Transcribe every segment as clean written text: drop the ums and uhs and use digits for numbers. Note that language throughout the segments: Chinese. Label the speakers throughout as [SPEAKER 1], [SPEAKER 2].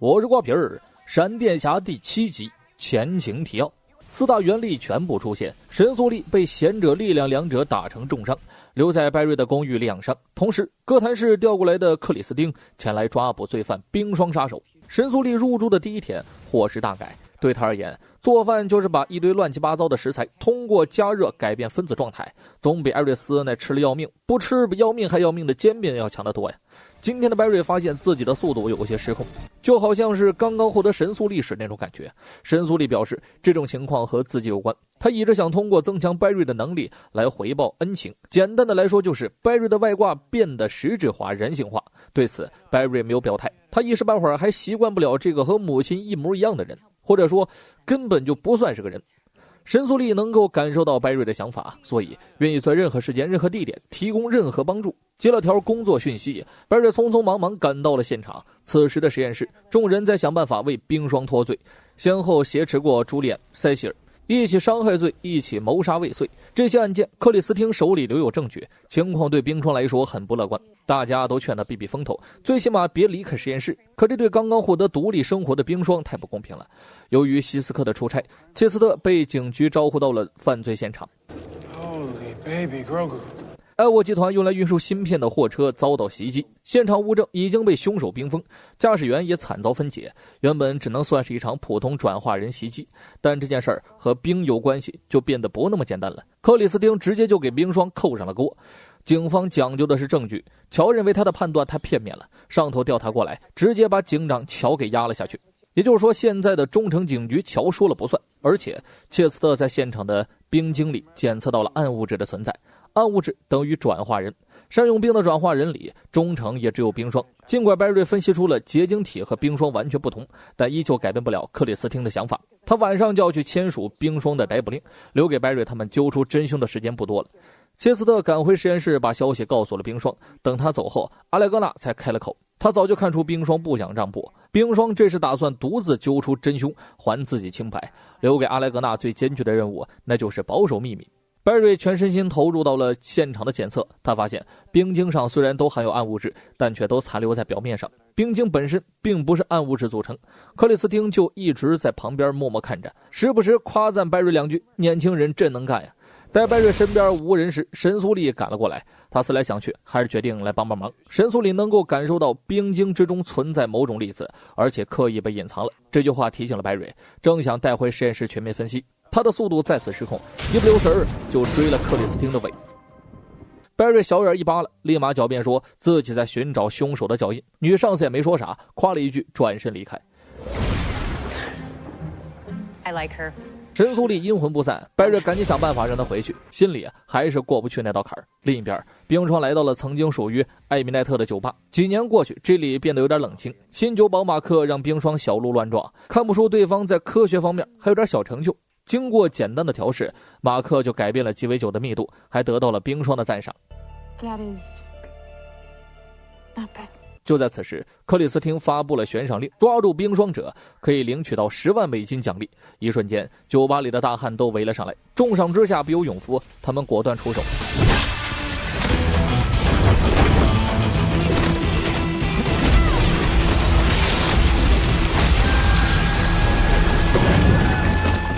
[SPEAKER 1] 我是瓜皮儿，闪电侠第7集前情提要，4大原力全部出现，神速力被贤者力量两者打成重伤，留在拜瑞的公寓里养伤。同时，哥谭市调过来的克里斯汀前来抓捕罪犯冰霜杀手。神速力入住的第一天，伙食大改。对他而言，做饭就是把一堆乱七八糟的食材通过加热改变分子状态，总比艾瑞斯那吃了要命不吃比要命还要命的煎饼要强得多呀。今天的白瑞发现自己的速度有些失控，就好像是刚刚获得神速力时那种感觉。神速力表示这种情况和自己有关，他一直想通过增强白瑞的能力来回报恩情。简单的来说，就是白瑞的外挂变得实质化人性化。对此白瑞没有表态，他一时半会儿还习惯不了这个和母亲一模一样的人，或者说根本就不算是个人。神速力能够感受到白瑞的想法，所以愿意在任何时间任何地点提供任何帮助。接了条工作讯息，白瑞匆匆忙忙赶到了现场。此时的实验室，众人在想办法为冰霜脱罪，先后挟持过朱莉安、塞西尔，一起伤害罪，一起谋杀未遂。这些案件克里斯汀手里留有证据，情况对冰霜来说很不乐观，大家都劝他避避风头，最起码别离开实验室。可这对刚刚获得独立生活的冰霜太不公平了。由于希斯克的出差，切斯特被警局招呼到了犯罪现场。
[SPEAKER 2] Holy baby Grogu。
[SPEAKER 1] 艾沃集团用来运输芯片的货车遭到袭击，现场物证已经被凶手冰封，驾驶员也惨遭分解。原本只能算是一场普通转化人袭击，但这件事儿和冰有关系，就变得不那么简单了。克里斯汀直接就给冰霜扣上了锅。警方讲究的是证据，乔认为他的判断太片面了，上头调他过来，直接把警长乔给压了下去。也就是说，现在的中城警局乔说了不算，而且切斯特在现场的冰晶里检测到了暗物质的存在。暗物质等于转化人，善用冰的转化人里，中程也只有冰霜。尽管白瑞分析出了结晶体和冰霜完全不同，但依旧改变不了克里斯汀的想法。他晚上就要去签署冰霜的逮捕令，留给白瑞他们揪出真凶的时间不多了。切斯特赶回实验室，把消息告诉了冰霜。等他走后，阿莱格纳才开了口。他早就看出冰霜不想让步，冰霜这是打算独自揪出真凶，还自己清白。留给阿莱格纳最艰巨的任务，那就是保守秘密。白瑞全身心投入到了现场的检测，他发现冰晶上虽然都含有暗物质，但却都残留在表面上，冰晶本身并不是暗物质组成。克里斯汀就一直在旁边默默看着，时不时夸赞白瑞两句，年轻人真能干呀。待白瑞身边无人时，神速力赶了过来，他思来想去，还是决定来帮帮忙。神速力能够感受到冰晶之中存在某种粒子，而且刻意被隐藏了。这句话提醒了白瑞，正想带回实验室全面分析，他的速度再次失控，一不留神就追了克里斯汀的尾。白瑞小眼一扒了，立马狡辩说自己在寻找凶手的脚印。女上司也没说啥，夸了一句，转身离开。
[SPEAKER 3] I like her。
[SPEAKER 1] 神速力阴魂不散，白瑞赶紧想办法让他回去，心里还是过不去那道坎儿。另一边，冰霜来到了曾经属于艾米奈特的酒吧。几年过去，这里变得有点冷清。新酒保马克让冰霜小鹿乱撞，看不出对方在科学方面还有点小成就。经过简单的调试，马克就改变了鸡尾酒的密度，还得到了冰霜的赞赏。
[SPEAKER 4] That is not bad.
[SPEAKER 1] 就在此时，克里斯汀发布了悬赏令，抓住冰霜者可以领取到10万美金奖励。一瞬间，酒吧里的大汉都围了上来，重赏之下必有勇夫，他们果断出手。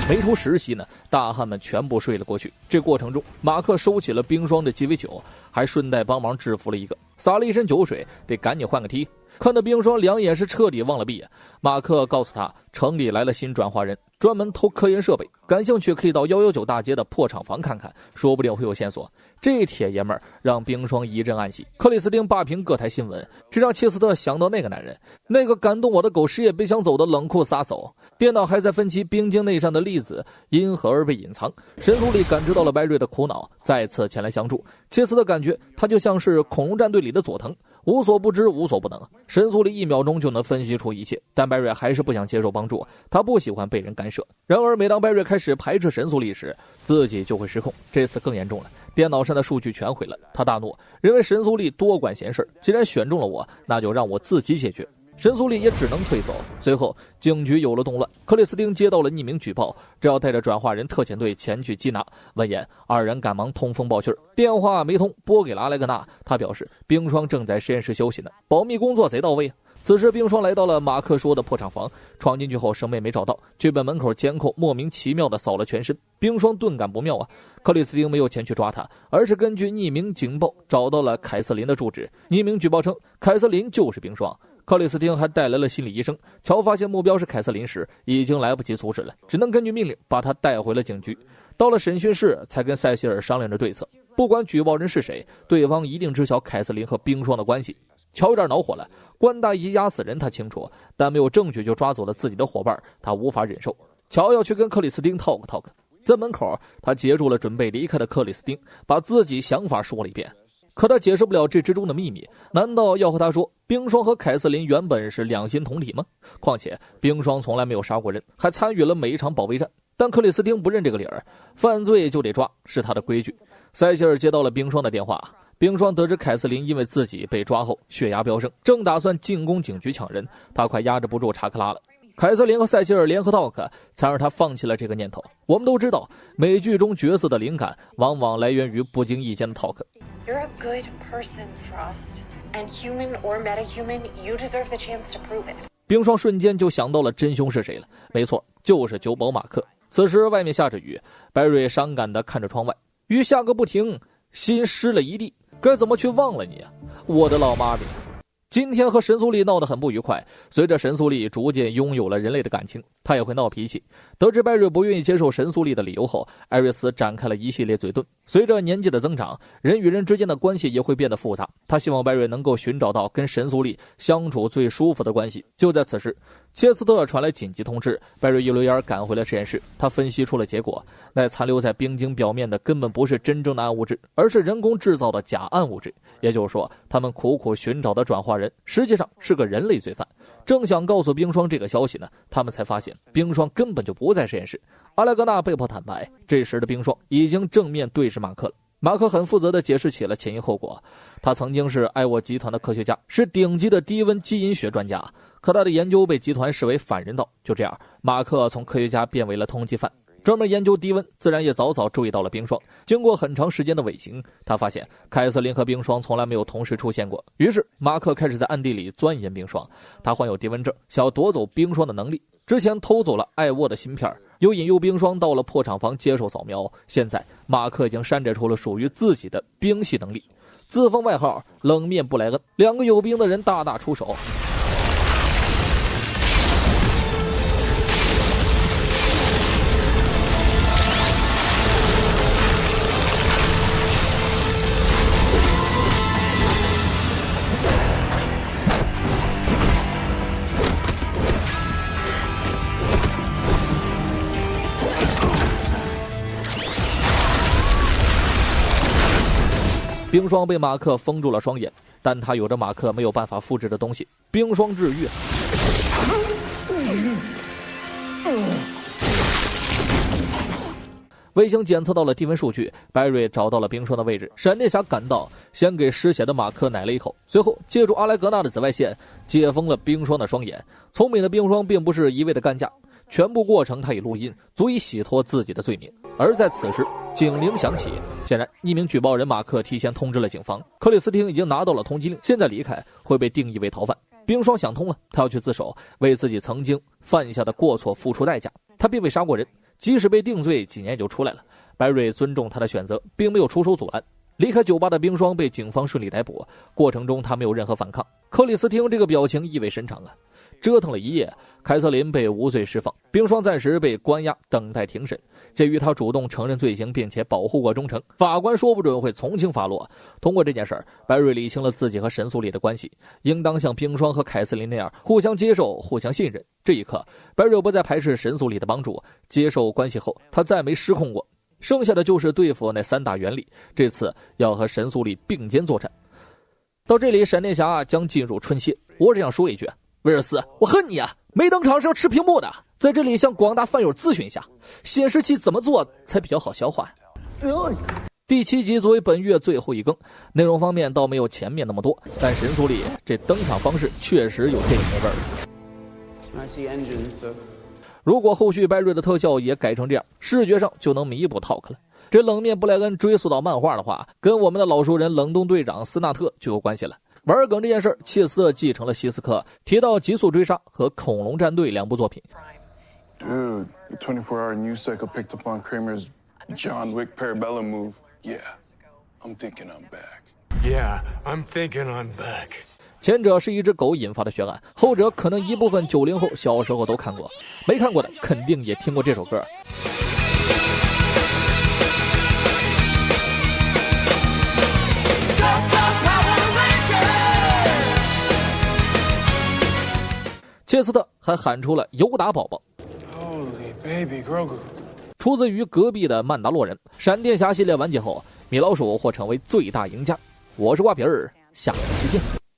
[SPEAKER 1] 没出10息呢，大汉们全部睡了过去。这过程中，马克收起了冰霜的鸡尾酒，还顺带帮忙制服了一个，洒了一身酒水，得赶紧换个梯。看到冰霜两眼是彻底忘了闭，马克告诉他，城里来了新转化人，专门偷科研设备，感兴趣可以到119大街的破厂房看看，说不定会有线索。这铁爷们儿让冰霜一阵暗喜。克里斯汀霸屏各台新闻，这让切斯特想到那个男人，那个感动我的狗失业别想走的冷酷杀手。电脑还在分析冰晶内上的粒子因何而被隐藏。神速力感知到了白瑞的苦恼，再次前来相助。切斯特感觉他就像是恐龙战队里的佐藤，无所不知无所不能。神速力1秒钟就能分析出一切，但白瑞还是不想接受帮助，他不喜欢被人干涉。然而每当白瑞开始排斥神速力时，自己就会失控。这次更严重了，电脑上的数据全毁了。他大怒，认为神速力多管闲事，既然选中了我，那就让我自己解决。神速力也只能退走。随后警局有了动乱，克里斯汀接到了匿名举报，这要带着转化人特遣队前去缉拿。闻言，二人赶忙通风报信，电话没通，拨给了阿莱格纳。他表示冰霜正在实验室休息呢，保密工作贼到位。此时冰霜来到了马克说的破厂房，闯进去后什么也没找到，却被门口监控莫名其妙的扫了全身。冰霜顿感不妙啊，克里斯汀没有前去抓他，而是根据匿名警报找到了凯瑟琳的住址。匿名举报称凯瑟琳就是冰霜。克里斯汀还带来了心理医生，乔发现目标是凯瑟琳时已经来不及阻止了，只能根据命令把他带回了警局。到了审讯室才跟塞西尔商量着对策，不管举报人是谁，对方一定知晓凯瑟琳和冰霜的关系。乔有点恼火了，官大一压死人他清楚，但没有证据就抓走了自己的伙伴，他无法忍受。乔要去跟克里斯汀 talk， 在门口他截住了准备离开的克里斯汀，把自己想法说了一遍。可他解释不了这之中的秘密，难道要和他说冰霜和凯瑟琳原本是两心同体吗？况且冰霜从来没有杀过人，还参与了每一场保卫战。但克里斯汀不认这个理儿，犯罪就得抓，是他的规矩。塞西尔接到了冰霜的电话，冰霜得知凯瑟琳因为自己被抓后血压飙升，正打算进攻警局抢人，他快压制不住查克拉了。凯瑟琳和塞西尔联合 talk 才让他放弃了这个念头。我们都知道美剧中角色的灵感往往来源于不经意间的 talk。You're
[SPEAKER 3] a good person, Frost. And human or metahuman, you deserve the chance to prove it.
[SPEAKER 1] 冰霜瞬间就想到了真凶是谁了，没错，就是酒保马克。此时外面下着雨，白瑞伤感地看着窗外，雨下个不停，心湿了一地，该怎么去忘了你啊，我的老妈咪！今天和神速力闹得很不愉快，随着神速力逐渐拥有了人类的感情，他也会闹脾气。得知拜瑞不愿意接受神速力的理由后，艾瑞斯展开了一系列嘴遁。随着年纪的增长，人与人之间的关系也会变得复杂，他希望拜瑞能够寻找到跟神速力相处最舒服的关系。就在此时，切斯特传来紧急通知，拜瑞一溜烟赶回了实验室。他分析出了结果，那残留在冰晶表面的根本不是真正的暗物质，而是人工制造的假暗物质。也就是说，他们苦苦寻找的转化人实际上是个人类罪犯。正想告诉冰霜这个消息呢，他们才发现冰霜根本就不在实验室。阿莱格纳被迫坦白，这时的冰霜已经正面对视马克了。马克很负责地解释起了前因后果。他曾经是艾沃集团的科学家，是顶级的低温基因学专家，可他的研究被集团视为反人道。就这样，马克从科学家变为了通缉犯，专门研究低温，自然也早早注意到了冰霜。经过很长时间的尾行，他发现凯瑟琳和冰霜从来没有同时出现过。于是马克开始在暗地里钻研冰霜，他患有低温症，想要夺走冰霜的能力。之前偷走了艾沃的芯片，又引诱冰霜到了破厂房接受扫描。现在马克已经山寨出了属于自己的冰系能力，自封外号冷面布莱恩。两个有病的人大打出手。冰霜被马克封住了双眼，但他有着马克没有办法复制的东西——冰霜治愈。卫星检测到了低温数据，白瑞找到了冰霜的位置。闪电侠赶到，先给失血的马克奶了一口，随后借助阿莱格纳的紫外线解封了冰霜的双眼。聪明的冰霜并不是一味的干架，全部过程他已录音，足以洗脱自己的罪名。而在此时，警铃响起，显然匿名举报人马克提前通知了警方，克里斯汀已经拿到了通缉令，现在离开会被定义为逃犯。冰霜想通了，他要去自首，为自己曾经犯下的过错付出代价。他并未杀过人，即使被定罪，几年也就出来了。白瑞尊重他的选择，并没有出手阻拦。离开酒吧的冰霜被警方顺利逮捕，过程中他没有任何反抗。克里斯汀这个表情意味深长啊。折腾了一夜，凯瑟琳被无罪释放，冰霜暂时被关押等待庭审。鉴于他主动承认罪行并且保护过忠诚，法官说不准会从轻发落。通过这件事儿，白瑞理清了自己和神速力的关系，应当像冰霜和凯瑟琳那样互相接受、互相信任。这一刻，白瑞不再排斥神速力的帮助，接受关系后他再没失控过。剩下的就是对付那三大原理，这次要和神速力并肩作战。到这里，闪电侠将进入春歇。我只想说一句，威尔斯，我恨你啊！没登场是要吃屏幕的。在这里向广大饭友咨询一下，显示器怎么做才比较好消化呀？第7集作为本月最后一更，内容方面倒没有前面那么多，但神速力这登场方式确实有这个味儿。如果后续白瑞的特效也改成这样，视觉上就能弥补 talk 了。这冷面布莱恩追溯到漫画的话，跟我们的老熟人冷冻队长斯纳特就有关系了。玩梗这件事，切斯特继承了希斯克提到《极速追杀》和《恐龙战队》2部作品。
[SPEAKER 2] Dude, the 24-hour news cycle picked up on Kramer's John Wick Parabellum move. Yeah, I'm thinking I'm back.
[SPEAKER 5] Yeah, I'm thinking I'm back.
[SPEAKER 1] 前者是一只狗引发的血案，后者可能一部分90后小时候都看过，没看过的肯定也听过这首歌。切斯特还喊出了尤达宝宝。
[SPEAKER 2] Holy baby, Grogu.
[SPEAKER 1] 出自于隔壁的曼达洛人。闪电侠系列完结后，米老鼠或成为最大赢家。我是瓜皮儿，下期见。